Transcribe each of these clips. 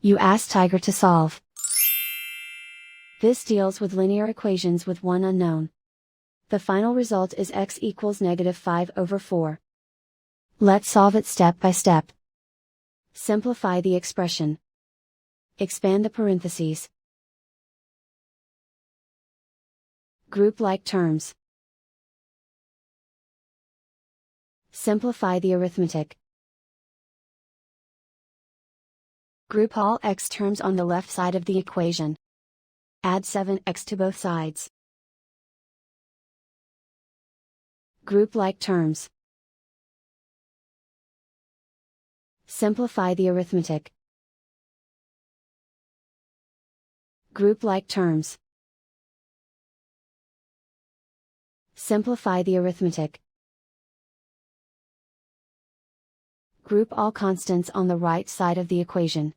You ask Tiger to solve. This deals with linear equations with one unknown. The final result is x equals -5/4. Let's solve it step by step. Simplify the expression. Expand the parentheses. Group like terms. Simplify the arithmetic. Group all x terms on the left side of the equation. Add 7x to both sides. Group like terms. Simplify the arithmetic. Group like terms. Simplify the arithmetic. Group all constants on the right side of the equation.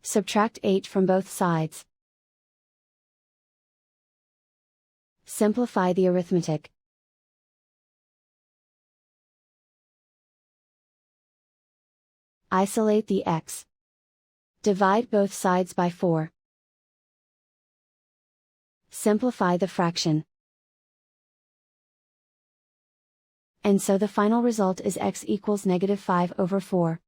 Subtract 8 from both sides. Simplify the arithmetic. Isolate the x. Divide both sides by 4. Simplify the fraction. And so the final result is x equals -5/4.